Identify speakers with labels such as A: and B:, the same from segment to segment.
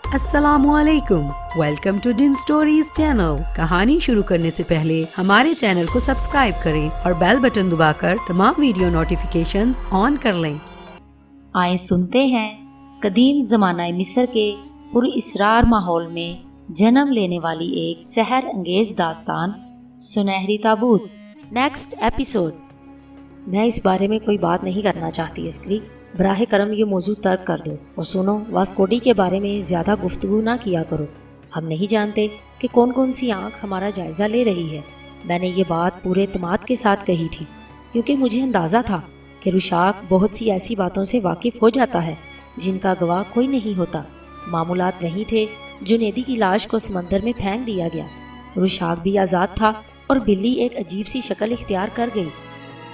A: السلام علیکم، welcome to done stories channel. کہانی شروع کرنے سے پہلے ہمارے چینل کو سبسکرائب کریں اور بیل بٹن دبا کر تمام ویڈیو نوٹیفیکیشنز آن کر لیں۔
B: آئیں سنتے ہیں قدیم زمانہ مصر کے پر اسرار ماحول میں جنم لینے والی ایک سحر انگیز داستان، سنہری تابوت۔ Next episode.
C: میں اس بارے میں کوئی بات نہیں کرنا چاہتی عسکری، براہ کرم یہ موضوع ترک کر دو اور سنو، واسکوڈی کے بارے میں زیادہ گفتگو نہ کیا کرو۔ ہم نہیں جانتے کہ کون کون سی آنکھ ہمارا جائزہ لے رہی ہے۔ میں نے یہ بات پورے اعتماد کے ساتھ کہی تھی کیونکہ مجھے اندازہ تھا کہ رشاق بہت سی ایسی باتوں سے واقف ہو جاتا ہے جن کا گواہ کوئی نہیں ہوتا۔ معمولات وہی تھے، جنیدی کی لاش کو سمندر میں پھینک دیا گیا۔ رشاق بھی آزاد تھا اور بلی ایک عجیب سی شکل اختیار کر گئی۔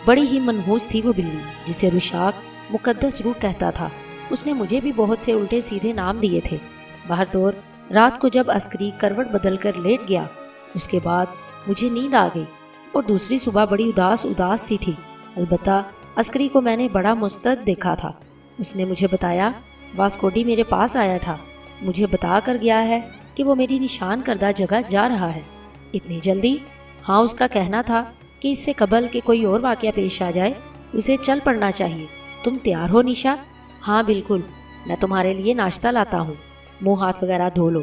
C: بڑی ہی منحوس تھی وہ بلی، جسے رشاق مقدس روح کہتا تھا۔ اس نے مجھے بھی بہت سے الٹے سیدھے نام دیے تھے۔ بہرطور رات کو جب عسکری کروٹ بدل کر لیٹ گیا، اس کے بعد مجھے نیند آ گئی اور دوسری صبح بڑی اداس سی تھی۔ البتہ عسکری کو میں نے بڑا مستعد دیکھا تھا۔ اس نے مجھے بتایا واسکوڈی میرے پاس آیا تھا، مجھے بتا کر گیا ہے کہ وہ میری نشان کردہ جگہ جا رہا ہے۔ اتنی جلدی؟ ہاں، اس کا کہنا تھا کہ اس سے قبل کہ کوئی اور واقعہ پیش آ جائے اسے چل پڑنا چاہیے۔ تم تیار ہو نشا؟ ہاں بالکل، میں تمہارے لیے ناشتہ لاتا ہوں، منہ ہاتھ وغیرہ دھو لو،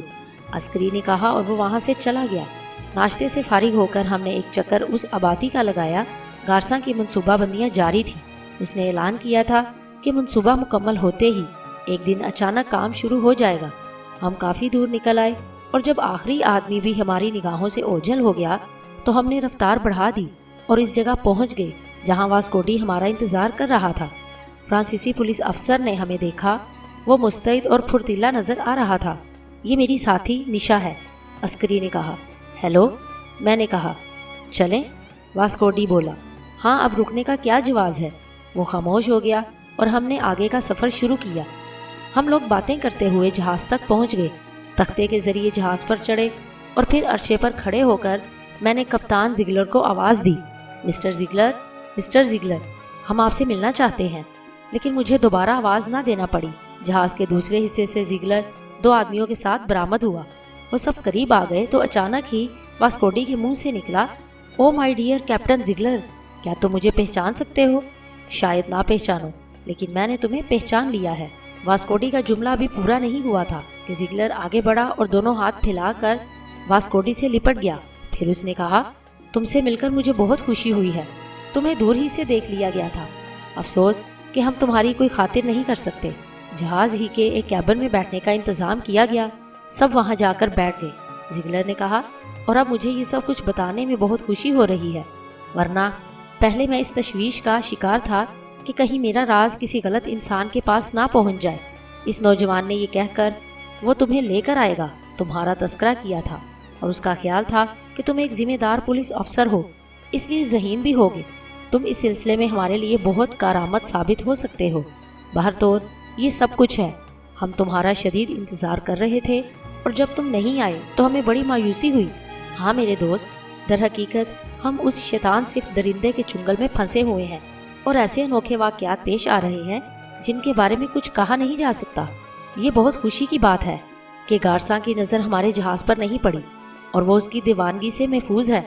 C: عسکری نے کہا اور وہ وہاں سے چلا گیا۔ ناشتے سے فارغ ہو کر ہم نے ایک چکر اس آبادی کا لگایا۔ گارساں کی منصوبہ بندیاں جاری تھیں۔ اس نے اعلان کیا تھا کہ منصوبہ مکمل ہوتے ہی ایک دن اچانک کام شروع ہو جائے گا۔ ہم کافی دور نکل آئے اور جب آخری آدمی بھی ہماری نگاہوں سے اوجھل ہو گیا تو ہم نے رفتار بڑھا دی اور اس جگہ پہنچ گئے جہاں واسکوڈی ہمارا انتظار کر رہا تھا۔ فرانسیسی پولیس افسر نے ہمیں دیکھا، وہ مستعد اور پھرتیلا نظر آ رہا تھا۔ یہ میری ساتھی نشا ہے، عسکری نے کہا۔ ہیلو، میں نے کہا۔ چلیں؟ واسکوڈی بولا۔ ہاں، اب رکنے کا کیا جواز ہے؟ وہ خاموش ہو گیا اور ہم نے آگے کا سفر شروع کیا۔ ہم لوگ باتیں کرتے ہوئے جہاز تک پہنچ گئے، تختے کے ذریعے جہاز پر چڑھے اور پھر عرصے پر کھڑے ہو کر میں نے کپتان زگلر کو آواز دی، مسٹر زگلر، مسٹر زگلر، ہم آپ سے ملنا چاہتے ہیں۔ لیکن مجھے دوبارہ آواز نہ دینا پڑی۔ جہاز کے دوسرے حصے سے زگلر 2 آدمیوں کے ساتھ برآمد ہوا۔ وہ سب قریب آ گئے تو اچانک ہی واسکوڈی کے منہ سے نکلا، او مائی ڈیئر کیپٹن زگلر، کیا تم مجھے پہچان سکتے ہو؟ شاید نہ پہچانو، لیکن میں نے تمہیں پہچان لیا ہے۔ واسکوڈی کا جملہ ابھی پورا نہیں ہوا تھا کہ زگلر آگے بڑھا اور دونوں ہاتھ پھیلا کر واسکوڈی سے لپٹ گیا۔ پھر اس نے کہا، تم سے مل کر مجھے بہت خوشی ہوئی ہے۔ تمہیں دور ہی سے دیکھ لیا گیا تھا۔ افسوس کہ ہم تمہاری کوئی خاطر نہیں کر سکتے۔ جہاز ہی کے ایک کیبن میں بیٹھنے کا انتظام کیا گیا، سب وہاں جا کر بیٹھ گئے۔ زگلر نے کہا، اور اب مجھے یہ سب کچھ بتانے میں بہت خوشی ہو رہی ہے، ورنہ پہلے میں اس تشویش کا شکار تھا کہ کہیں میرا راز کسی غلط انسان کے پاس نہ پہنچ جائے۔ اس نوجوان نے یہ کہہ کر وہ تمہیں لے کر آئے گا تمہارا تذکرہ کیا تھا، اور اس کا خیال تھا کہ تم ایک ذمہ دار پولیس افسر ہو، اس لیے ذہین بھی ہوگے۔ تم اس سلسلے میں ہمارے لیے بہت کارآمد ثابت ہو سکتے ہو۔ بہرطور یہ سب کچھ ہے۔ ہم تمہارا شدید انتظار کر رہے تھے اور جب تم نہیں آئے تو ہمیں بڑی مایوسی ہوئی۔ ہاں میرے دوست، در حقیقت ہم اس شیطان صرف درندے کے چنگل میں پھنسے ہوئے ہیں اور ایسے انوکھے واقعات پیش آ رہے ہیں جن کے بارے میں کچھ کہا نہیں جا سکتا۔ یہ بہت خوشی کی بات ہے کہ گارساں کی نظر ہمارے جہاز پر نہیں پڑی اور وہ اس کی دیوانگی سے محفوظ ہے۔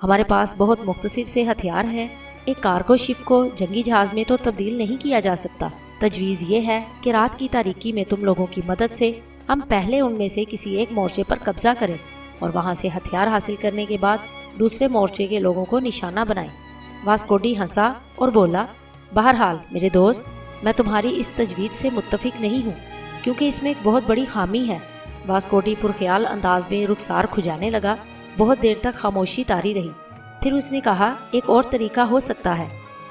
C: ہمارے پاس بہت مختصر سے ہتھیار ہیں۔ ایک کارگو شپ کو جنگی جہاز میں تو تبدیل نہیں کیا جا سکتا۔ تجویز یہ ہے کہ رات کی تاریکی میں تم لوگوں کی مدد سے ہم پہلے ان میں سے کسی ایک مورچے پر قبضہ کریں اور وہاں سے ہتھیار حاصل کرنے کے بعد دوسرے مورچے کے لوگوں کو نشانہ بنائیں۔ واسکوڈی ہنسا اور بولا، بہرحال میرے دوست، میں تمہاری اس تجویز سے متفق نہیں ہوں کیونکہ اس میں ایک بہت بڑی خامی ہے۔ واسکوڈی پرخیال انداز میں رخسار کھجانے لگا۔ بہت دیر تک خاموشی طاری رہی۔ پھر اس نے کہا، ایک اور طریقہ ہو سکتا ہے،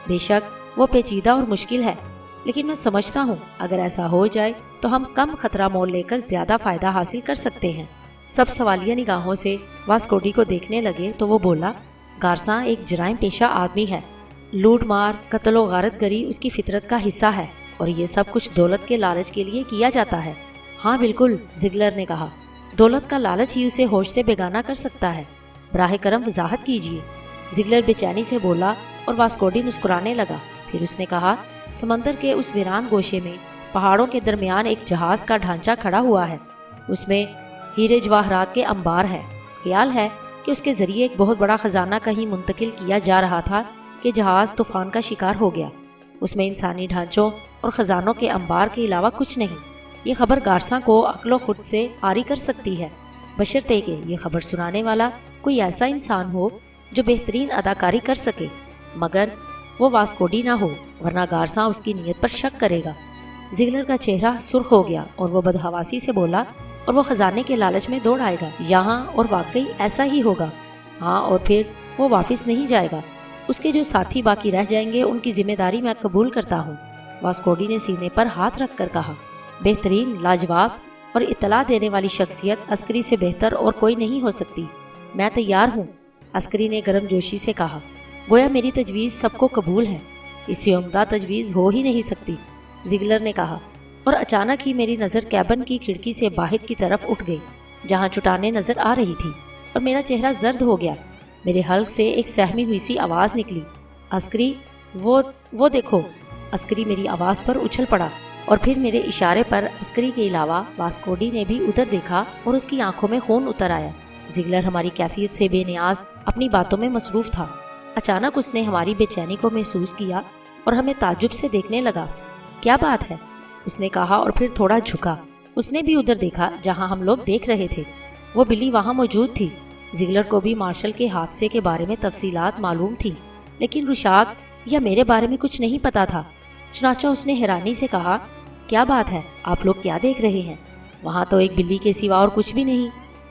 C: بے شک وہ پیچیدہ اور مشکل ہے، لیکن میں سمجھتا ہوں اگر ایسا ہو جائے تو ہم کم خطرہ مول لے کر زیادہ فائدہ حاصل کر سکتے ہیں۔ سب سوالیہ نگاہوں سے واسکوڈی کو دیکھنے لگے تو وہ بولا، گارساں ایک جرائم پیشہ آدمی ہے۔ لوٹ مار، قتل و غارت گری اس کی فطرت کا حصہ ہے اور یہ سب کچھ دولت کے لالچ کے لیے کیا جاتا ہے۔ ہاں بالکل، زگلر نے کہا، دولت کا لالچ ہی اسے ہوش سے بیگانہ کر سکتا ہے۔ براہ کرم وضاحت کیجیے۔ زگلر بے چینی سے بولا اور واسکوڈی مسکرانے لگا۔ پھر اس نے کہا، سمندر کے اس ویران گوشے میں پہاڑوں کے درمیان ایک جہاز کا ڈھانچہ کھڑا ہوا ہے۔ اس میں ہیرے جواہرات کے انبار ہیں۔ خیال ہے کہ اس کے ذریعے ایک بہت بڑا خزانہ کہیں منتقل کیا جا رہا تھا کہ جہاز طوفان کا شکار ہو گیا۔ اس میں انسانی ڈھانچوں اور خزانوں کے انبار کے علاوہ کچھ نہیں۔ یہ خبر گارساں کو عقل و خود سے عاری کر سکتی ہے، بشرطے کہ یہ خبر سنانے والا کوئی ایسا انسان ہو جو بہترین اداکاری کر سکے، مگر وہ واسکوڈی نہ ہو، ورنہ گارساں اس کی نیت پر شک کرے گا۔ زگلر کا چہرہ سرخ ہو گیا اور وہ بدحواسی سے بولا، اور وہ خزانے کے لالچ میں دوڑ آئے گا یہاں، اور واقعی ایسا ہی ہوگا۔ ہاں، اور پھر وہ واپس نہیں جائے گا۔ اس کے جو ساتھی باقی رہ جائیں گے ان کی ذمہ داری میں قبول کرتا ہوں۔ واسکوڈی نے سینے پر ہاتھ رکھ کر کہا، بہترین، لاجواب اور اطلاع دینے والی شخصیت عسکری سے بہتر اور کوئی نہیں ہو سکتی۔ میں تیار ہوں، عسکری نے گرم جوشی سے کہا، گویا میری تجویز سب کو قبول ہے۔ اس سے عمدہ تجویز ہو ہی نہیں سکتی، زگلر نے کہا، اور اچانک ہی میری نظر کیبن کی کھڑکی سے باہر کی طرف اٹھ گئی جہاں چٹانیں نظر آ رہی تھی، اور میرا چہرہ زرد ہو گیا۔ میرے حلق سے ایک سہمی ہوئی سی آواز نکلی، عسکری، وہ دیکھو۔ عسکری میری آواز پر اچھل پڑا، اور پھر میرے اشارے پر عسکری کے علاوہ واسکوڈی نے بھی ادھر دیکھا اور اس کی آنکھوں میں خون اتر آیا۔ زگلر ہماری کیفیت سے بے نیاز اپنی باتوں میں مصروف تھا۔ اچانک اس نے ہماری بے چینی کو محسوس کیا اور ہمیں تعجب سے دیکھنے لگا۔ کیا بات ہے؟ اس نے کہا، اور پھر تھوڑا جھکا۔ اس نے بھی ادھر دیکھا جہاں ہم لوگ دیکھ رہے تھے۔ وہ بلی وہاں موجود تھی۔ زگلر کو بھی مارشل کے حادثے کے بارے میں تفصیلات معلوم تھی، لیکن رشاق یا میرے بارے میں کچھ نہیں پتا تھا۔ چنانچہ اس نے حیرانی سے کہا، کیا بات ہے؟ آپ لوگ کیا دیکھ رہے ہیں؟ وہاں تو ایک بلی کے سوا اور کچھ بھی نہیں۔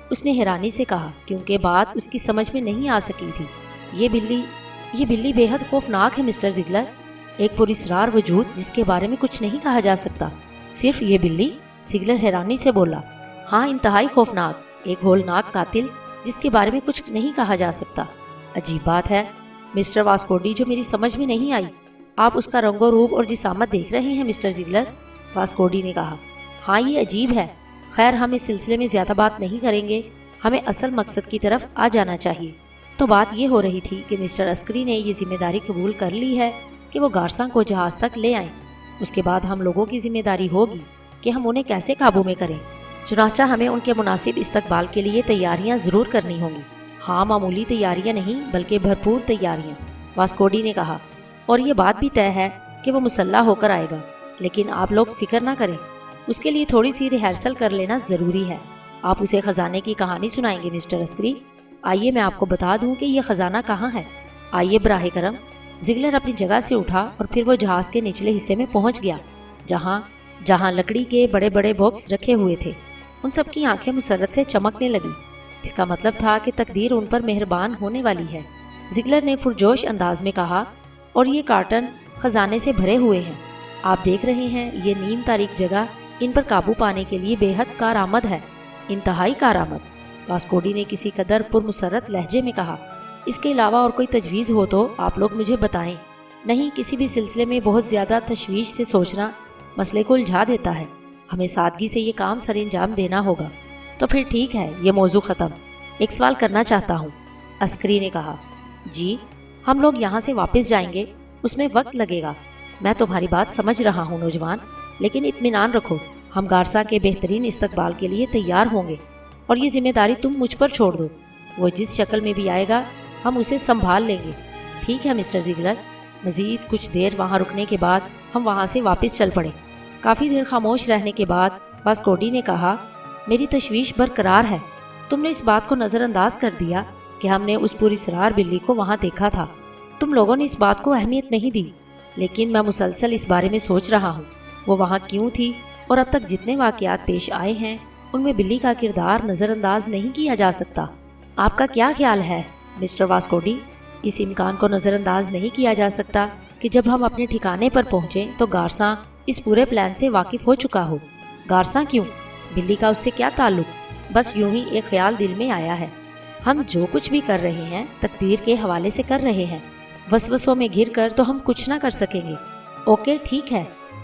C: اس نے حیرانی سے کہا، کیونکہ بات اس کی سمجھ میں نہیں آ سکی تھی۔ یہ بلی بے حد خوفناک ہے مسٹر زگلر، ایک پراسرار وجود جس کے بارے میں کچھ نہیں کہا جا سکتا۔ صرف یہ بلی؟ زگلر حیرانی سے بولا۔ ہاں، انتہائی خوفناک، ایک ہولناک قاتل جس کے بارے میں کچھ نہیں کہا جا سکتا۔ عجیب بات ہے مسٹر واسکوڈی، جو میری سمجھ میں نہیں آئی۔ آپ اس کا رنگ و روپ اور جسامت دیکھ رہے ہیں مسٹر زگلر؟ واسکوڈی نے کہا، ہاں، یہ عجیب ہے۔ خیر، ہم اس سلسلے میں زیادہ بات نہیں کریں گے، ہمیں اصل مقصد کی طرف آ جانا چاہیے۔ تو بات یہ ہو رہی تھی کہ مسٹر عسکری نے یہ ذمہ داری قبول کر لی ہے کہ وہ گارساں کو جہاز تک لے آئیں۔ اس کے بعد ہم لوگوں کی ذمہ داری ہوگی کہ ہم انہیں کیسے قابو میں کریں۔ چنانچہ ہمیں ان کے مناسب استقبال کے لیے تیاریاں ضرور کرنی ہوں گی۔ ہاں، معمولی تیاریاں نہیں بلکہ بھرپور تیاریاں، واسکوڈی نے کہا، اور یہ بات بھی طے ہے کہ وہ مسلح ہو کر آئے گا، لیکن آپ لوگ فکر نہ کریں، اس کے لیے تھوڑی سی ریہرسل کر لینا ضروری ہے۔ آپ اسے خزانے کی کہانی سنائیں گے مسٹر عسکری؟ آئیے میں آپ کو بتا دوں کہ یہ خزانہ کہاں ہے۔ آئیے براہ کرم۔ زگلر اپنی جگہ سے اٹھا اور پھر وہ جہاز کے نچلے حصے میں پہنچ گیا جہاں لکڑی کے بڑے بڑے باکس رکھے ہوئے تھے۔ ان سب کی آنکھیں مسرت سے چمکنے لگی۔ اس کا مطلب تھا کہ تقدیر ان پر مہربان ہونے والی ہے۔ زگلر نے پرجوش انداز میں کہا، اور یہ کارٹن خزانے سے بھرے ہوئے ہیں۔ آپ دیکھ رہے ہیں یہ نیم تاریک جگہ ان پر قابو پانے کے لیے بے حد کارآمد ہے، انتہائی کارآمد۔ واسکوڈی نے کسی قدر پرمسرت لہجے میں کہا، اس کے علاوہ اور کوئی تجویز ہو تو آپ لوگ مجھے بتائیں۔ نہیں، کسی بھی سلسلے میں بہت زیادہ تشویش سے سوچنا مسئلے کو الجھا دیتا ہے۔ ہمیں سادگی سے یہ کام سر انجام دینا ہوگا۔ تو پھر ٹھیک ہے، یہ موضوع ختم۔ ایک سوال کرنا چاہتا ہوں، عسکری نے کہا۔ جی؟ ہم لوگ یہاں سے واپس جائیں گے، اس میں وقت لگے گا۔ میں تمہاری بات سمجھ رہا ہوں نوجوان، لیکن اطمینان رکھو، ہم گارساں کے بہترین استقبال کے لیے تیار ہوں گے، اور یہ ذمہ داری تم مجھ پر چھوڑ دو۔ وہ جس شکل میں بھی آئے گا ہم اسے سنبھال لیں گے۔ ٹھیک ہے مسٹر زگلر۔ مزید کچھ دیر وہاں رکنے کے بعد ہم وہاں سے واپس چل پڑے۔ کافی دیر خاموش رہنے کے بعد واسکوڈی نے کہا، میری تشویش برقرار ہے۔ تم نے اس بات کو نظر انداز کر دیا کہ ہم نے اس پراسرار بلی کو وہاں دیکھا تھا۔ تم لوگوں نے اس بات کو اہمیت نہیں دی، لیکن میں مسلسل اس بارے میں سوچ رہا ہوں وہ وہاں کیوں تھی، اور اب تک جتنے واقعات پیش آئے ہیں ان میں بلی کا کردار نظر انداز نہیں کیا جا سکتا۔ آپ کا کیا خیال ہے مسٹر واسکوڈی؟ اس امکان کو نظر انداز نہیں کیا جا سکتا کہ جب ہم اپنے ٹھکانے پر پہنچیں تو گارساں اس پورے پلان سے واقف ہو چکا ہو۔ گارساں کیوں؟ بلی کا اس سے کیا تعلق؟ بس یوں ہی ایک خیال دل میں آیا ہے۔ ہم جو کچھ بھی کر رہے ہیں تقدیر کے حوالے سے کر رہے ہیں، وسوسوں میں گھر کر تو ہم کچھ نہ کر سکیں گے۔ اوکے، ٹھیک ہے،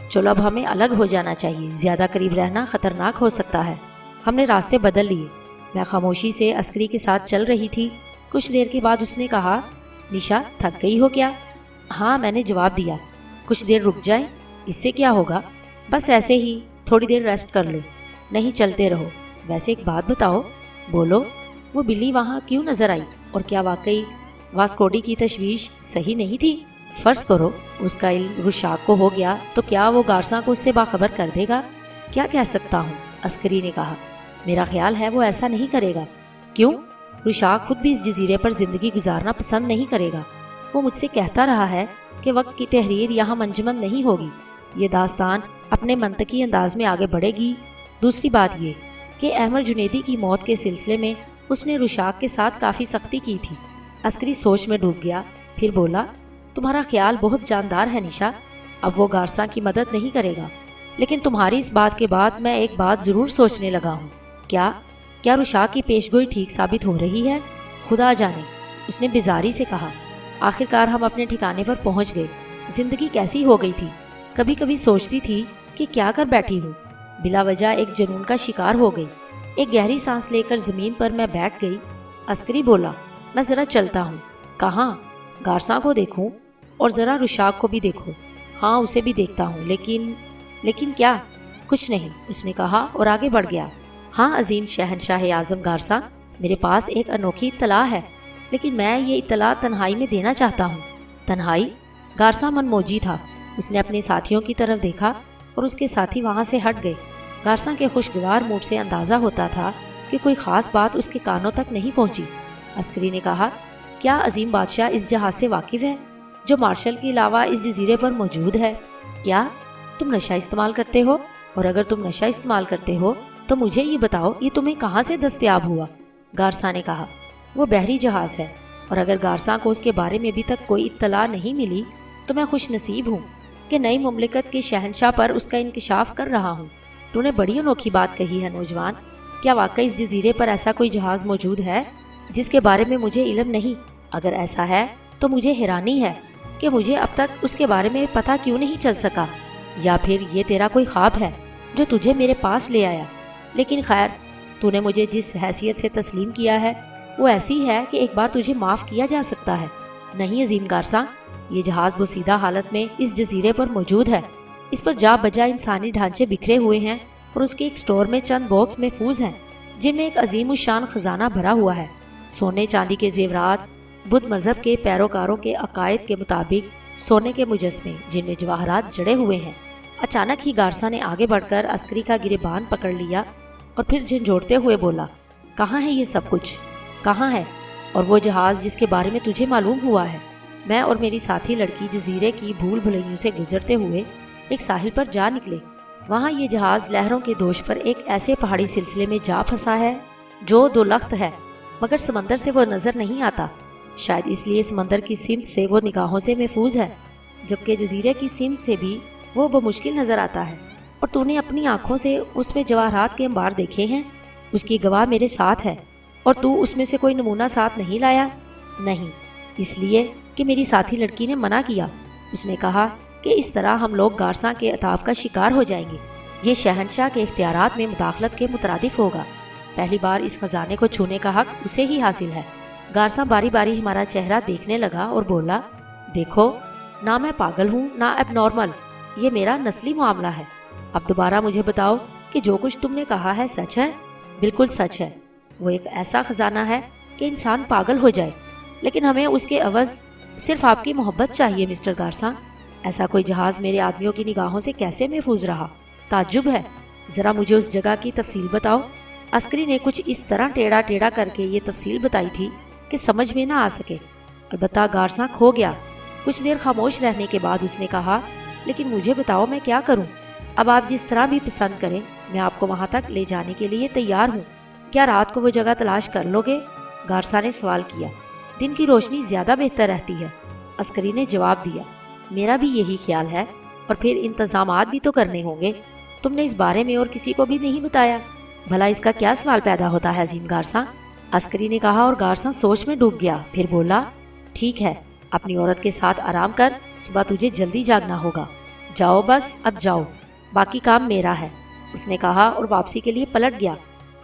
C: چلو اب ہمیں الگ ہو جانا چاہیے، زیادہ قریب رہنا خطرناک ہو سکتا ہے۔ ہم نے راستے بدل لیے۔ میں خاموشی سے عسکری کے ساتھ چل رہی تھی۔ کچھ دیر کے بعد اس نے کہا، نشا، تھک گئی ہو کیا؟ ہاں، میں نے جواب دیا۔ کچھ دیر رک جائیں؟ اس سے کیا ہوگا؟ بس ایسے ہی، تھوڑی دیر ریسٹ کر لو۔ نہیں، چلتے رہو، ویسے ایک بات بتاؤ، بولو، وہ بلی وہاں کیوں نظر آئی؟ اور کیا واقعی واسکوڈی کی تشویش صحیح نہیں تھی؟ فرض کرو اس کا علم رشاک کو ہو گیا تو کیا وہ گارساں کو اس سے باخبر کر دے گا؟ کیا کہہ سکتا ہوں، عسکری نے کہا۔ میرا خیال ہے وہ ایسا نہیں کرے گا۔ کیوں؟ رشاک خود بھی اس جزیرے پر زندگی گزارنا پسند نہیں کرے گا۔ وہ مجھ سے کہتا رہا ہے کہ وقت کی تحریر یہاں منجمد نہیں ہوگی، یہ داستان اپنے منطقی انداز میں آگے بڑھے گی۔ دوسری بات یہ کہ احمد جنیدی کی موت کے سلسلے میں اس نے رشاک کے ساتھ کافی سختی کی تھی۔ عسکری سوچ میں ڈوب گیا، پھر بولا، تمہارا خیال بہت جاندار ہے نشا، اب وہ گارساں کی مدد نہیں کرے گا، لیکن تمہاری اس بات کے بعد میں ایک بات ضرور سوچنے لگا ہوں۔ کیا رشاک کی پیشگوئی ٹھیک ثابت ہو رہی ہے؟ خدا جانے، اس نے بیزاری سے کہا۔ آخرکار ہم اپنے ٹھکانے پر پہنچ گئے۔ زندگی کیسی ہو گئی تھی، کبھی کبھی سوچتی تھی کہ کیا کر بیٹھی ہوں، بلا وجہ ایک جنون کا شکار ہو گئی۔ ایک گہری سانس لے کر زمین پر میں بیٹھ گئی۔ عسکری بولا، میں ذرا چلتا ہوں۔ کہاں؟ گارساں کو دیکھوں اور ذرا رشاک کو بھی دیکھو۔ ہاں اسے بھی دیکھتا ہوں، لیکن کیا؟ کچھ نہیں، اس نے کہا اور آگے بڑھ گیا۔ ہاں عظیم شہنشاہ اعظم گارساں، میرے پاس ایک انوکھی اطلاع ہے، لیکن میں یہ اطلاع تنہائی میں دینا چاہتا ہوں۔ تنہائی؟ گارساں من موجی تھا، اس نے اپنے ساتھیوں کی طرف دیکھا اور اس کے ساتھی وہاں سے ہٹ گئے۔ گارساں کے خوشگوار موڈ سے اندازہ ہوتا تھا کہ کوئی خاص بات اس کے کانوں تک نہیں پہنچی۔ عسکری نے کہا، کیا عظیم بادشاہ اس جہاز سے واقف ہے جو مارشل کے علاوہ اس جزیرے پر موجود ہے؟ کیا تم نشہ استعمال کرتے ہو؟ اور اگر تم نشہ استعمال کرتے ہو تو مجھے یہ بتاؤ، یہ تمہیں کہاں سے دستیاب ہوا؟ گارساں نے کہا، وہ بحری جہاز ہے، اور اگر گارساں کو اس کے بارے میں ابھی تک کوئی اطلاع نہیں ملی تو میں خوش نصیب ہوں کہ نئی مملکت کے شہنشاہ پر اس کا انکشاف کر رہا ہوں۔ تو نے بڑی انوکھی بات کہی ہے نوجوان، کیا واقعی اس جزیرے پر ایسا کوئی جہاز موجود ہے جس کے بارے میں مجھے علم نہیں؟ اگر ایسا ہے تو مجھے حیرانی ہے کہ مجھے اب تک اس کے بارے میں پتہ کیوں نہیں چل سکا، یا پھر یہ تیرا کوئی خواب ہے جو تجھے میرے پاس لے آیا۔ لیکن خیر، تو نے مجھے جس حیثیت سے تسلیم کیا ہے وہ ایسی ہے کہ ایک بار تجھے معاف کیا جا سکتا ہے۔ نہیں عظیم گارساں، یہ جہاز بوسیدہ حالت میں اس جزیرے پر موجود ہے، اس پر جا بجا انسانی ڈھانچے بکھرے ہوئے ہیں، اور اس کے ایک سٹور میں چند باکس محفوظ ہیں جن میں ایک عظیم الشان خزانہ بھرا ہوا ہے، سونے چاندی کے زیورات، بدھ مذہب کے پیروکاروں کے عقائد کے مطابق سونے کے مجسمے جن میں جواہرات جڑے ہوئے ہیں۔ اچانک ہی گارساں نے آگے بڑھ کر عسکری کا گریبان پکڑ لیا اور پھر جھنجھوڑتے ہوئے بولا، کہاں ہے یہ سب کچھ؟ کہاں ہے؟ اور وہ جہاز جس کے بارے میں تجھے معلوم ہوا ہے؟ میں اور میری ساتھی لڑکی جزیرے کی بھول بھلیوں سے گزرتے ہوئے ایک ساحل پر جا نکلے۔ وہاں یہ جہاز لہروں کے دوش پر ایک ایسے پہاڑی سلسلے میں جا پھنسا ہے جو دو لخت ہے، مگر سمندر سے وہ نظر نہیں آتا۔ شاید اس لیے سمندر کی سمت سے وہ نگاہوں سے محفوظ ہے، جبکہ جزیرے کی سمت سے بھی وہ بمشکل نظر آتا ہے۔ اور تو نے اپنی آنکھوں سے اس میں جواہرات کے انبار دیکھے ہیں، اس کی گواہ میرے ساتھ ہے، اور تو اس میں سے کوئی نمونہ ساتھ نہیں لایا؟ نہیں، اس لیے کہ میری ساتھی لڑکی نے منع کیا۔ اس نے کہا کہ اس طرح ہم لوگ گارساں کے عطاف کا شکار ہو جائیں گے، یہ شہنشاہ کے اختیارات میں مداخلت کے مترادف ہوگا۔ پہلی بار اس خزانے کو چھونے کا حق اسے ہی حاصل ہے۔ گارساں باری باری ہمارا چہرہ دیکھنے لگا اور بولا، دیکھو، نہ میں پاگل ہوں نہ اب نارمل، یہ میرا نسلی معاملہ ہے۔ اب دوبارہ مجھے بتاؤ کہ جو کچھ تم نے کہا ہے سچ ہے؟ بالکل سچ ہے، وہ ایک ایسا خزانہ ہے کہ انسان پاگل ہو جائے، لیکن ہمیں اس کے عوض صرف آپ کی محبت چاہیے مسٹر گارساں۔ ایسا کوئی جہاز میرے آدمیوں کی نگاہوں سے کیسے محفوظ رہا؟ تعجب ہے، ذرا مجھے اس جگہ کی تفصیل بتاؤ۔ عسکری نے کچھ اس طرح ٹیڑھا ٹیڑھا کر کے یہ تفصیل بتائی تھی کہ سمجھ میں نہ آ سکے۔ البتہ گارساں کھو گیا۔ کچھ دیر خاموش رہنے کے بعد اس نے کہا، لیکن مجھے بتاؤ میں کیا کروں؟ اب آپ جس طرح بھی پسند کریں، میں آپ کو وہاں تک لے جانے کے لیے تیار ہوں۔ کیا رات کو وہ جگہ تلاش کر لو گے؟ گارساں نے سوال کیا۔ دن کی روشنی زیادہ بہتر رہتی ہے، عسکری نے جواب دیا۔ میرا بھی یہی خیال ہے، اور پھر انتظامات بھی تو کرنے ہوں گے۔ تم نے اس بارے میں اور کسی کو بھی نہیں بتایا؟ بھلا اس کا کیا سوال پیدا ہوتا ہے عظیم گارساں؟ عسکری نے کہا، اور گارساں سوچ میں ڈوب گیا، پھر بولا، ٹھیک ہے، اپنی عورت کے ساتھ آرام کر، صبح تجھے جلدی جاگنا ہوگا۔ جاؤ بس، اب جاؤ، باقی کام میرا ہے، اس نے کہا اور واپسی کے لیے پلٹ گیا۔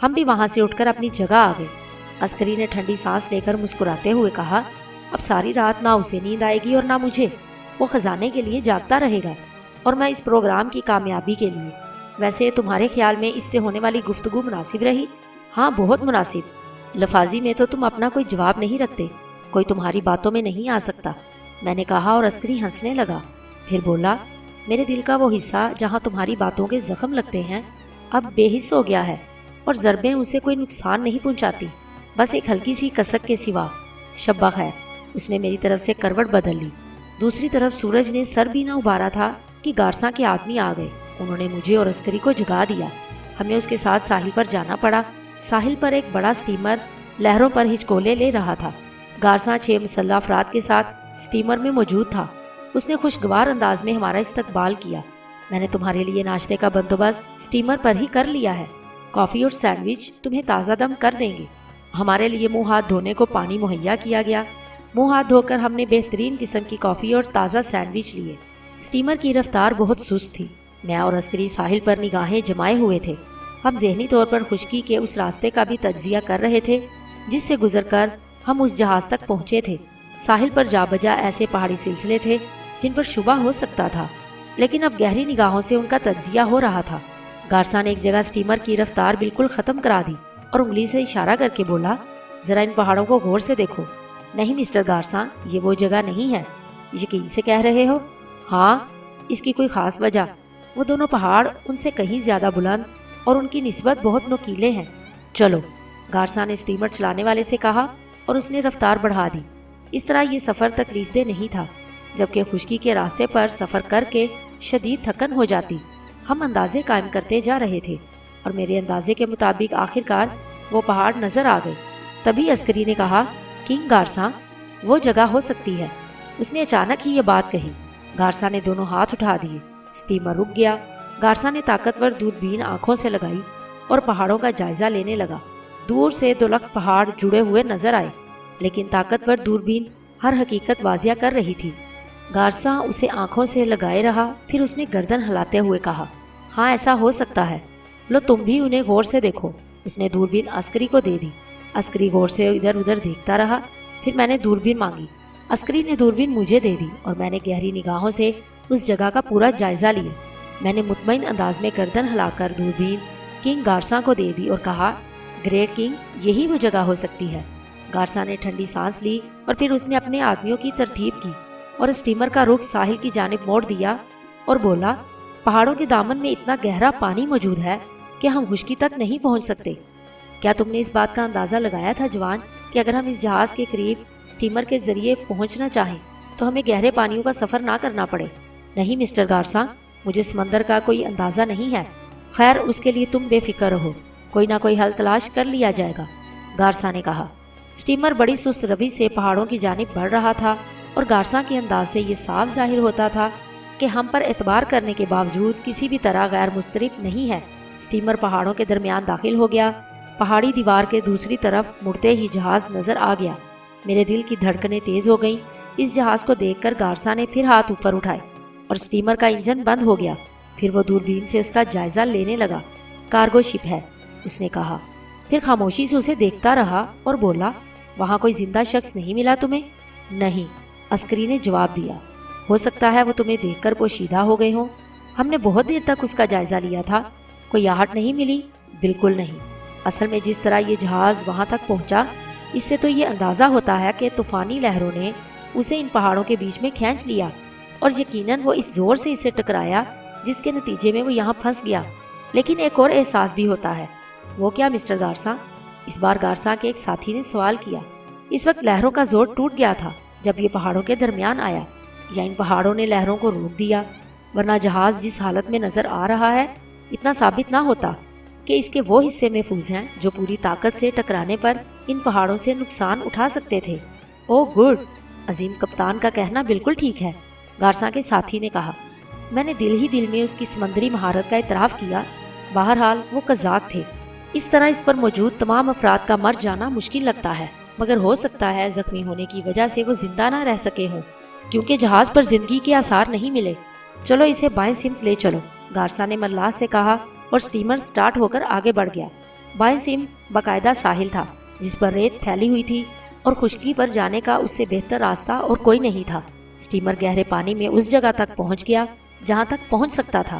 C: ہم بھی وہاں سے اٹھ کر اپنی جگہ آ گئے۔ عسکری نے ٹھنڈی سانس لے کر مسکراتے ہوئے کہا، اب ساری رات نہ اسے نیند آئے گی اور نہ مجھے، وہ خزانے کے لیے جاگتا رہے گا، اور میں اس پروگرام کی کامیابی کے لیے ویسے تمہارے خیال میں اس سے ہونے والی گفتگو مناسب رہی؟ ہاں بہت مناسب، لفاظی میں تو تم اپنا کوئی جواب نہیں رکھتے، کوئی تمہاری باتوں میں نہیں آ سکتا، میں نے کہا اور عسکری ہنسنے لگا۔ پھر بولا، میرے دل کا وہ حصہ جہاں تمہاری باتوں کے زخم لگتے ہیں اب بے حس ہو گیا ہے، اور ضربیں اسے کوئی نقصان نہیں پہنچاتی، بس ایک ہلکی سی کسک کے سوا۔ شب بخیر۔ اس نے میری طرف سے کروٹ بدل لی۔ دوسری طرف سورج نے سر بھی نہ ابھارا تھا کہ گارساں کے آدمی آ گئے۔ انہوں نے مجھے اور عسکری کو جگا دیا۔ ہمیں اس کے ساتھ ساحل پر جانا پڑا۔ ساحل پر ایک بڑا سٹیمر لہروں پر ہچکولے لے رہا تھا۔ گارساں 6 مسلح افراد کے ساتھ سٹیمر میں موجود تھا۔ اس نے خوشگوار انداز میں ہمارا استقبال کیا۔ میں نے تمہارے لیے ناشتے کا بندوبست سٹیمر پر ہی کر لیا ہے، کافی اور سینڈوچ تمہیں تازہ دم کر دیں گے۔ ہمارے لیے منہ ہاتھ دھونے کو پانی مہیا کیا گیا۔ منہ ہاتھ دھو کر ہم نے بہترین قسم کی کافی اور تازہ سینڈوچ لیے۔ سٹیمر کی رفتار بہت سست تھی۔ میں اور عسکری ساحل پر نگاہیں جمائے ہوئے تھے۔ ہم ذہنی طور پر خشکی کے اس راستے کا بھی تجزیہ کر رہے تھے جس سے گزر کر ہم اس جہاز تک پہنچے تھے۔ ساحل پر جا بجا ایسے پہاڑی سلسلے تھے جن پر شبہ ہو سکتا تھا، لیکن اب گہری نگاہوں سے ان کا تجزیہ ہو رہا تھا۔ گارساں نے ایک جگہ سٹیمر کی رفتار بالکل ختم کرا دی اور انگلی سے اشارہ کر کے بولا، ذرا ان پہاڑوں کو غور سے دیکھو۔ نہیں مسٹر گارساں، یہ وہ جگہ نہیں ہے۔ یقین سے کہہ رہے ہو؟ ہاں، اس کی کوئی خاص وجہ؟ وہ دونوں پہاڑ ان سے کہیں زیادہ بلند اور ان کی نسبت بہت نوکیلے ہیں۔ چلو، گارساں نے سٹیمر چلانے والے سے کہا اور اس نے رفتار بڑھا دی۔ اس طرح یہ سفر تکلیف دہ نہیں تھا، جبکہ خشکی کے راستے پر سفر کر کے شدید تھکن ہو جاتی۔ ہم اندازے قائم کرتے جا رہے تھے اور میرے اندازے کے مطابق آخرکار وہ پہاڑ نظر آ گئے۔ تبھی عسکری نے کہا، کنگ گارساں، وہ جگہ ہو سکتی ہے۔ اس نے اچانک ہی یہ بات کہی۔ گارساں نے دونوں ہاتھ اٹھا دیے۔ سٹیمر رک گیا۔ گارساں نے طاقتور دوربین آنکھوں سے لگائی اور پہاڑوں کا جائزہ لینے لگا۔ دور سے 2 لخت پہاڑ جڑے ہوئے نظر آئے، لیکن طاقتور دوربین ہر حقیقت واضح کر رہی تھی۔ گارساں اسے آنکھوں سے لگائے رہا، پھر اس نے گردن ہلاتے ہوئے کہا، ہاں ایسا ہو سکتا ہے، لو تم بھی انہیں غور سے دیکھو۔ اس نے دوربین عسکری کو دے دی۔ عسکری غور سے ادھر ادھر دیکھتا رہا۔ پھر میں نے دوربین مانگی۔ عسکری نے دوربین مجھے دے دی اور میں نے گہری نگاہوں سے اس جگہ کا پورا جائزہ لیا۔ میں نے مطمئن انداز میں گردن ہلا کر دوربین کنگ گارساں کو دے دی اور کہا، گریٹ کنگ، یہی وہ جگہ ہو سکتی ہے۔ گارساں نے ٹھنڈی سانس لی اور پھر اس نے اپنے آدمیوں کی ترتیب کی اور اسٹیمر کا رخ ساحل کی جانب موڑ دیا اور بولا، پہاڑوں کے دامن میں اتنا گہرا پانی موجود ہے کہ ہم خشکی تک نہیں پہنچ سکتے۔ کیا تم نے اس بات کا اندازہ لگایا تھا جوان کہ اگر ہم اس جہاز کے قریب اسٹیمر کے ذریعے پہنچنا چاہیں تو ہمیں گہرے پانیوں کا سفر نہ کرنا پڑے؟ نہیں مسٹر گارساں، مجھے سمندر کا کوئی اندازہ نہیں ہے۔ خیر، اس کے لیے تم بے فکر رہو، کوئی نہ کوئی حل تلاش کر لیا جائے گا، گارساں نے کہا۔ اسٹیمر بڑی سست روی سے پہاڑوں کی جانب بڑھ رہا تھا اور گارساں کے انداز سے یہ صاف ظاہر ہوتا تھا کہ ہم پر اعتبار کرنے کے باوجود کسی بھی طرح غیر مضطرب نہیں ہے۔ اسٹیمر پہاڑوں کے درمیان داخل ہو گیا۔ پہاڑی دیوار کے دوسری طرف مڑتے ہی جہاز نظر آ گیا۔ میرے دل کی دھڑکنیں تیز ہو گئیں۔ اس جہاز کو دیکھ کر گارساں نے پھر ہاتھ اوپر اٹھائے اور اسٹیمر کا انجن بند ہو گیا۔ پھر وہ دوربین سے اس کا جائزہ لینے لگا۔ کارگو شپ ہے، اس نے کہا۔ پھر خاموشی سے اسے دیکھتا رہا اور بولا، وہاں کوئی زندہ شخص نہیں ملا تمہیں؟ نہیں، عسکری نے جواب دیا۔ ہو سکتا ہے وہ تمہیں دیکھ کر پوشیدہ ہو گئے ہوں۔ ہم نے بہت دیر تک اس کا جائزہ لیا تھا، کوئی آہٹ نہیں ملی؟ بالکل نہیں۔ اصل میں جس طرح یہ جہاز وہاں تک پہنچا، اس سے تو یہ اندازہ ہوتا ہے کہ طوفانی لہروں نے اسے ان پہاڑوں کے بیچ میں کھینچ لیا اور یقیناً وہ اس زور سے اسے ٹکرایا جس کے نتیجے میں وہ یہاں پھنس گیا۔ لیکن ایک اور احساس بھی ہوتا ہے۔ وہ کیا مسٹر گارساں؟ اس بار گارساں کے ایک ساتھی نے سوال کیا۔ اس وقت لہروں کا زور ٹوٹ گیا تھا جب یہ پہاڑوں کے درمیان آیا، یا ان پہاڑوں نے لہروں کو روک دیا، ورنہ جہاز جس حالت میں نظر آ رہا ہے اتنا ثابت نہ ہوتا کہ اس کے وہ حصے محفوظ ہیں جو پوری طاقت سے ٹکرانے پر ان پہاڑوں سے نقصان اٹھا سکتے تھے۔ او گڈ، عظیم کپتان کا کہنا بالکل ٹھیک ہے، گارساں کے ساتھی نے کہا۔ میں نے دل ہی دل میں اس کی سمندری مہارت کا اعتراف کیا۔ بہرحال وہ قزاق تھے۔ اس طرح اس پر موجود تمام افراد کا مر جانا مشکل لگتا ہے، مگر ہو سکتا ہے زخمی ہونے کی وجہ سے وہ زندہ نہ رہ سکے ہوں، کیونکہ جہاز پر زندگی کے آثار نہیں ملے۔ چلو اسے بائیں سمت لے چلو، گارساں نے ملاح سے کہا اور سٹیمر سٹارٹ ہو کر آگے بڑھ گیا۔ بائیں سمت باقاعدہ ساحل تھا جس پر ریت پھیلی ہوئی تھی اور خشکی پر جانے کا اس سے بہتر راستہ اور کوئی نہیں تھا۔ سٹیمر گہرے پانی میں اس جگہ تک پہنچ گیا جہاں تک پہنچ سکتا تھا۔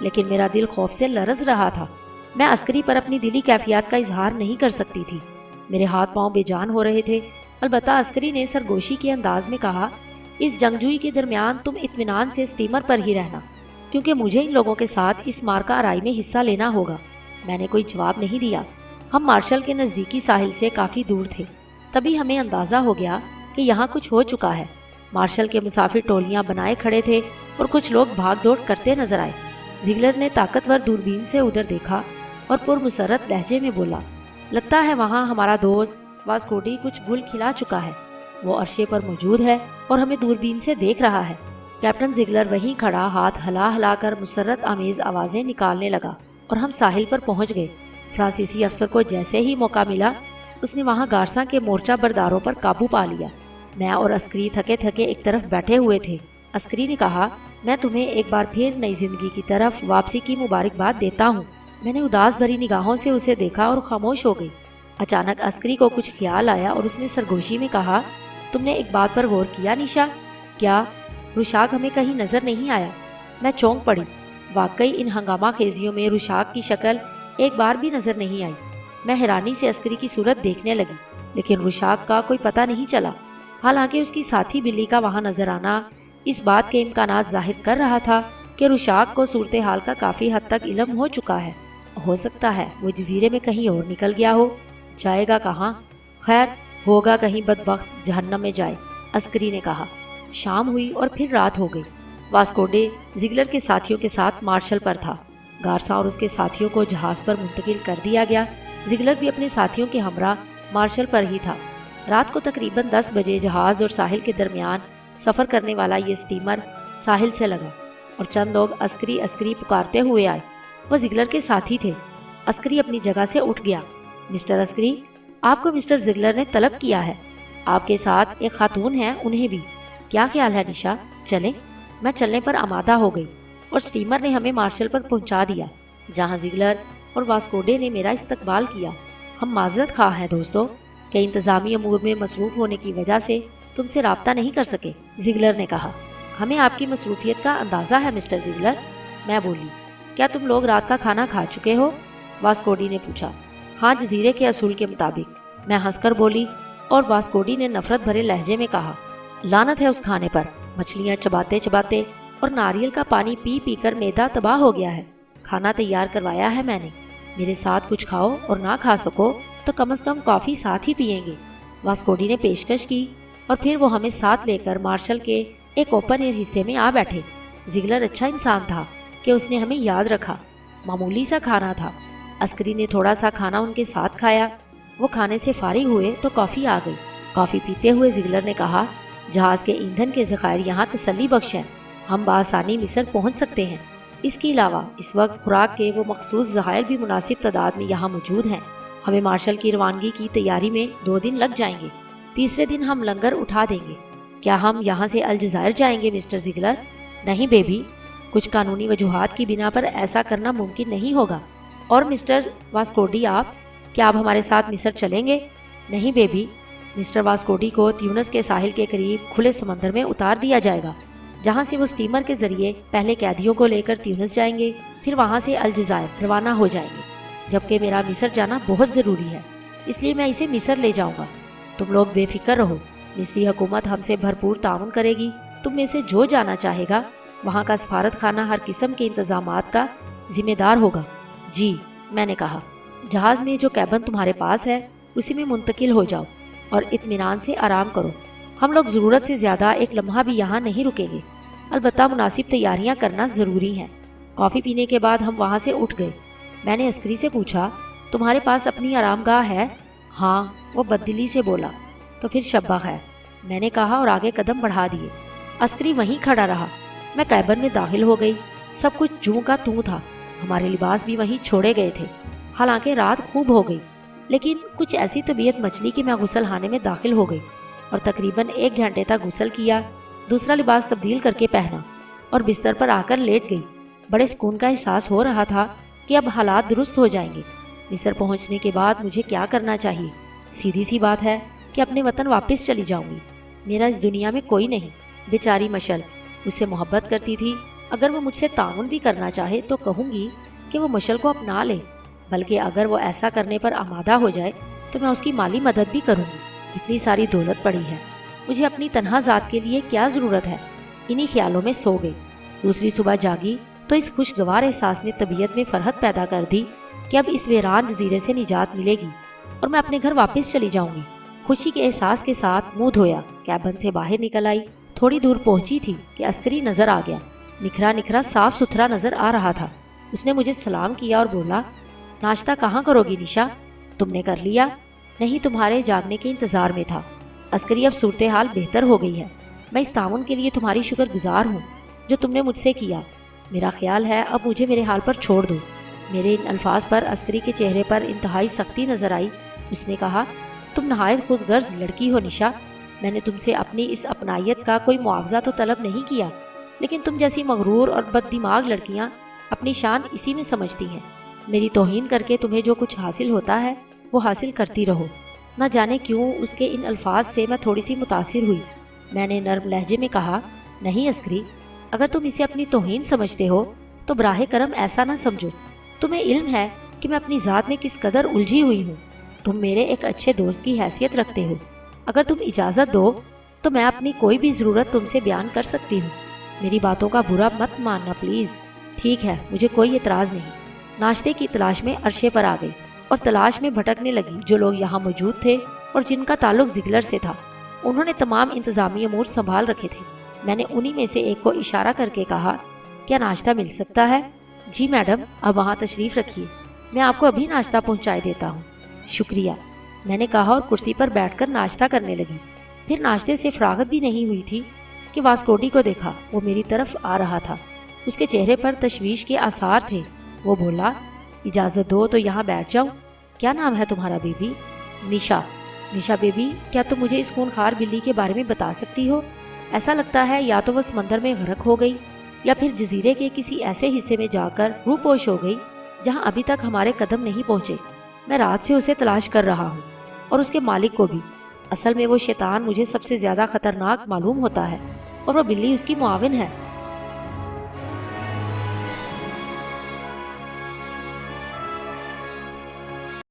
C: لیکن میرا دل خوف سے لرز رہا تھا۔ میں عسکری پر اپنی دلی کیفیات کا اظہار نہیں کر سکتی تھی۔ میرے ہاتھ پاؤں بے جان ہو رہے تھے۔ البتہ عسکری نے سرگوشی کے انداز میں کہا، اس جنگجوئی کے درمیان تم اطمینان سے اسٹیمر پر ہی رہنا، کیونکہ مجھے ان لوگوں کے ساتھ اس مارکہ آرائی میں حصہ لینا ہوگا۔ میں نے کوئی جواب نہیں دیا۔ ہم مارشل کے نزدیکی ساحل سے کافی دور تھے۔ تبھی ہمیں اندازہ ہو گیا کہ یہاں کچھ ہو چکا ہے۔ مارشل کے مسافر ٹولیاں بنائے کھڑے تھے اور کچھ لوگ بھاگ دوڑ کرتے نظر آئے۔ زگلر نے طاقتور دوربین سے ادھر دیکھا اور پرمسرت لہجے میں بولا، لگتا ہے وہاں ہمارا دوست واسکوڈی کچھ گل کھلا چکا ہے۔ وہ عرشے پر موجود ہے اور ہمیں دوربین سے دیکھ رہا ہے۔ کیپٹن زگلر وہیں کھڑا ہاتھ ہلا ہلا کر مسرت آمیز آوازیں نکالنے لگا اور ہم ساحل پر پہنچ گئے۔ فرانسیسی افسر کو جیسے ہی موقع ملا اس نے وہاں گارساں کے مورچہ برداروں پر قابو پا لیا۔ میں اور عسکری تھکے تھکے ایک طرف بیٹھے ہوئے تھے۔ عسکری نے کہا، میں تمہیں ایک بار پھر نئی زندگی کی طرف واپسی کی مبارکباد دیتا ہوں۔ میں نے اداس بھری نگاہوں سے اسے دیکھا اور خاموش ہو گئی۔ اچانک عسکری کو کچھ خیال آیا اور اس نے سرگوشی میں کہا، تم نے ایک بات پر غور کیا نشا؟ کیا؟ رشاک ہمیں کہیں نظر نہیں آیا۔ میں چونک پڑی۔ واقعی ان ہنگامہ خیزیوں میں رشاک کی شکل ایک بار بھی نظر نہیں آئی۔ میں حیرانی سے عسکری کی صورت دیکھنے لگی، لیکن رشاک کا کوئی پتہ نہیں چلا۔ حالانکہ اس کی ساتھی بلی کا وہاں نظر آنا اس بات کے امکانات ظاہر کر رہا تھا کہ رشاک کو صورتحال کا کافی حد تک علم ہو چکا ہے۔ ہو سکتا ہے وہ جزیرے میں کہیں اور نکل گیا ہو۔ جائے گا کہاں؟ خیر، ہوگا کہیں بدبخت جہنم میں جائے، عسکری نے کہا۔ شام ہوئی اور پھر رات ہو گئی۔ واسکوڈے زگلر کے ساتھیوں کے ساتھ مارشل پر تھا۔ گارسا اور اس کے ساتھیوں کو جہاز پر منتقل کر دیا گیا۔ زگلر بھی اپنے ساتھیوں کے ہمراہ مارشل پر ہی تھا۔ رات کو تقریباً 10 بجے جہاز اور ساحل کے درمیان سفر کرنے والا یہ اسٹیمر ساحل سے لگا اور چند لوگ عسکری عسکری پکارتے ہوئے آئے۔ وہ زگلر کے ساتھی تھے۔ عسکری اپنی جگہ سے اٹھ گیا۔ مسٹر عسکری، آپ کو مسٹر زگلر نے طلب کیا ہے۔ آپ کے ساتھ ایک خاتون ہے، انہیں بھی۔ کیا خیال ہے نشا، چلیں؟ میں چلنے پر آمادہ ہو گئی اور اسٹیمر نے ہمیں مارشل پر پہنچا دیا، جہاں زگلر اور واسکوڈے نے میرا استقبال کیا۔ ہم معذرت خواہ ہیں دوستو کہ انتظامی امور میں مصروف ہونے کی وجہ سے تم سے رابطہ نہیں کر سکے، زگلر نے کہا۔ ہمیں آپ کی مصروفیت کا اندازہ ہے مسٹر زگلر، میں بولی۔ کیا تم لوگ رات کا کھانا کھا چکے ہو؟ واسکوڈی نے پوچھا۔ ہاں، جزیرے کے اصول کے مطابق، میں ہنس کر بولی، اور واسکوڈی نے نفرت بھرے لہجے میں کہا، لعنت ہے اس کھانے پر، مچھلیاں چباتے چباتے اور ناریل کا پانی پی پی کر معدہ تباہ ہو گیا ہے۔ کھانا تیار کروایا ہے میں نے، میرے ساتھ کچھ کھاؤ، اور نہ کھا سکو تو کم از کم کافی ساتھ ہی پیئیں گے۔ واسکوڈی نے پیشکش کی اور پھر وہ ہمیں ساتھ لے کر مارشل کے ایک اوپن ایئر حصے میں آ بیٹھے۔ زگلر اچھا انسان تھا کہ اس نے ہمیں یاد رکھا۔ معمولی سا کھانا تھا۔ عسکری نے تھوڑا سا کھانا ان کے ساتھ کھایا۔ وہ کھانے سے فارغ ہوئے تو کافی آ گئی۔ کافی پیتے ہوئے زگلر نے کہا، جہاز کے ایندھن کے ذخائر یہاں تسلی بخش ہیں، ہم بآسانی مصر پہنچ سکتے ہیں۔ اس کے علاوہ اس وقت خوراک کے وہ مخصوص ذخائر بھی مناسب تعداد میں یہاں موجود ہیں۔ ہمیں مارشل کی روانگی کی تیاری میں 2 دن لگ جائیں گے۔ تیسرے دن ہم لنگر اٹھا دیں گے۔ کیا ہم یہاں سے الجزائر جائیں گے مسٹر زگلر؟ نہیں بیبی، کچھ قانونی وجوہات کی بنا پر ایسا کرنا ممکن نہیں ہوگا۔ اور مسٹر واسکوڈی، کیا آپ ہمارے ساتھ مصر چلیں گے؟ نہیں بیبی، مسٹر واسکوڈی کو تیونس کے ساحل کے قریب کھلے سمندر میں اتار دیا جائے گا، جہاں سے وہ اسٹیمر کے ذریعے پہلے قیدیوں کو لے کر تیونس جائیں گے، پھر وہاں سے الجزائر روانہ ہو جائیں گے۔ جبکہ میرا مصر جانا بہت ضروری ہے، اس لیے میں اسے مصر لے جاؤں گا۔ تم لوگ بے فکر رہو، مصری حکومت ہم سے بھرپور تعاون کرے گی۔ تم میں سے جو جانا چاہے گا وہاں کا سفارت خانہ ہر قسم کے انتظامات کا ذمہ دار ہوگا۔ جی، میں نے کہا۔ جہاز میں جو کیبن تمہارے پاس ہے اسی میں منتقل ہو جاؤ اور اطمینان سے آرام کرو۔ ہم لوگ ضرورت سے زیادہ ایک لمحہ بھی یہاں نہیں رکیں گے، البتہ مناسب تیاریاں کرنا ضروری ہیں۔ کافی پینے کے بعد ہم وہاں سے اٹھ گئے۔ میں نے عسکری سے پوچھا، تمہارے پاس اپنی آرام گاہ ہے؟ ہاں، وہ بددلی سے بولا۔ تو پھر شب بخیر، میں نے کہا اور آگے قدم بڑھا دیے۔ عسکری وہیں کھڑا رہا۔ میں کیبن میں داخل ہو گئی۔ سب کچھ جوں کا توں تھا، ہمارے لباس بھی وہیں چھوڑے گئے تھے۔ حالانکہ رات خوب ہو گئی، لیکن کچھ ایسی طبیعت مچلی کہ میں غسل خانے میں داخل ہو گئی اور تقریباً 1 گھنٹے تک غسل کیا، دوسرا لباس تبدیل کر کے پہنا اور بستر پر آ کر لیٹ گئی۔ بڑے سکون کا احساس ہو رہا تھا کہ اب حالات درست ہو جائیں گے۔ مصر پہنچنے کے بعد مجھے کیا کرنا چاہیے؟ سیدھی سی بات ہے کہ اپنے وطن واپس چلی جاؤں گی۔ میرا اس دنیا میں کوئی نہیں۔ بیچاری مشل، اس سے محبت کرتی تھی اگر وہ مجھ سے تعاون بھی کرنا چاہے تو کہوں گی کہ وہ مشل کو اپنا لے، بلکہ اگر وہ ایسا کرنے پر آمادہ ہو جائے تو میں اس کی مالی مدد بھی کروں گی۔ اتنی ساری دولت پڑی ہے، مجھے اپنی تنہا ذات کے لیے کیا ضرورت ہے؟ انہی خیالوں میں سو گئی۔ دوسری صبح جاگی تو اس خوشگوار احساس نے طبیعت میں فرحت پیدا کر دی کہ اب اس ویران جزیرے سے نجات ملے گی اور میں اپنے گھر واپس چلی جاؤں گی۔ خوشی کے احساس کے ساتھ منہ دھویا، کیبن سے باہر نکل آئی۔ تھوڑی دور پہنچی تھی کہ عسکری نظر آ گیا، نکھرا نکھرا صاف ستھرا نظر آ رہا تھا۔ اس نے مجھے سلام کیا اور بولا، ناشتہ کہاں کرو گی نشا؟ تم نے کر لیا؟ نہیں، تمہارے جاگنے کے انتظار میں تھا۔ عسکری، اب صورتحال بہتر ہو گئی ہے۔ میں اس تعاون کے لیے تمہاری شکر گزار ہوں جو تم نے مجھ سے کیا۔ میرا خیال ہے اب مجھے میرے حال پر چھوڑ دو۔ میرے ان الفاظ پر عسکری کے چہرے پر انتہائی سختی نظر آئی۔ اس نے کہا، تم نہایت خود غرض لڑکی ہو نشا، میں نے تم سے اپنی اس اپنائیت کا کوئی معاوضہ تو طلب نہیں کیا، لیکن تم جیسی مغرور اور بد دماغ لڑکیاں اپنی شان اسی میں سمجھتی ہیں۔ میری توہین کر کے تمہیں جو کچھ حاصل ہوتا ہے وہ حاصل کرتی رہو۔ نہ جانے کیوں اس کے ان الفاظ سے میں تھوڑی سی متاثر ہوئی۔ میں نے نرم لہجے میں کہا، نہیں عسکری، اگر تم اسے اپنی توہین سمجھتے ہو تو براہ کرم ایسا نہ سمجھو۔ تمہیں علم ہے کہ میں اپنی ذات میں کس قدر الجھی ہوئی ہوں۔ تم میرے ایک اچھے دوست کی حیثیت رکھتے ہو، اگر تم اجازت دو تو میں اپنی کوئی بھی ضرورت تم سے بیان کر سکتی ہوں۔ میری باتوں کا برا مت ماننا پلیز۔ ٹھیک ہے، مجھے کوئی اعتراض نہیں۔ ناشتے کی تلاش میں عرشے پر آ گئی اور تلاش میں بھٹکنے لگی۔ جو لوگ یہاں موجود تھے اور جن کا تعلق زگلر سے تھا، انہوں نے تمام انتظامی امور سنبھال رکھے تھے۔ میں نے انہی میں سے ایک کو اشارہ کر کے کہا، کیا ناشتہ مل سکتا ہے؟ جی میڈم، اب وہاں تشریف رکھیے، میں آپ کو ابھی ناشتہ پہنچائے دیتا ہوں۔ شکریہ، میں نے کہا اور کرسی پر بیٹھ کر ناشتہ کرنے لگی۔ پھر ناشتے سے فراغت بھی نہیں ہوئی تھی کہ واسکوڈی کو دیکھا، وہ میری طرف آ رہا تھا۔ اس کے چہرے پر تشویش کے آثار تھے۔ وہ بولا، اجازت دو تو یہاں بیٹھ جاؤں۔ کیا نام ہے تمہارا بیبی؟ نشا۔ نشا بیبی، کیا تم مجھے اس خونخوار بلی کے بارے میں بتا سکتی ہو؟ ایسا لگتا ہے یا تو وہ سمندر میں غرق ہو گئی یا پھر جزیرے کے کسی ایسے حصے میں جا کر روح پوش ہو گئی جہاں ابھی تک ہمارے قدم نہیں پہنچے۔ میں رات سے اسے تلاش کر رہا ہوں اور اس کے مالک کو بھی۔ اصل میں وہ شیطان مجھے سب سے زیادہ خطرناک معلوم ہوتا ہے اور وہ بلی اس کی معاون ہے۔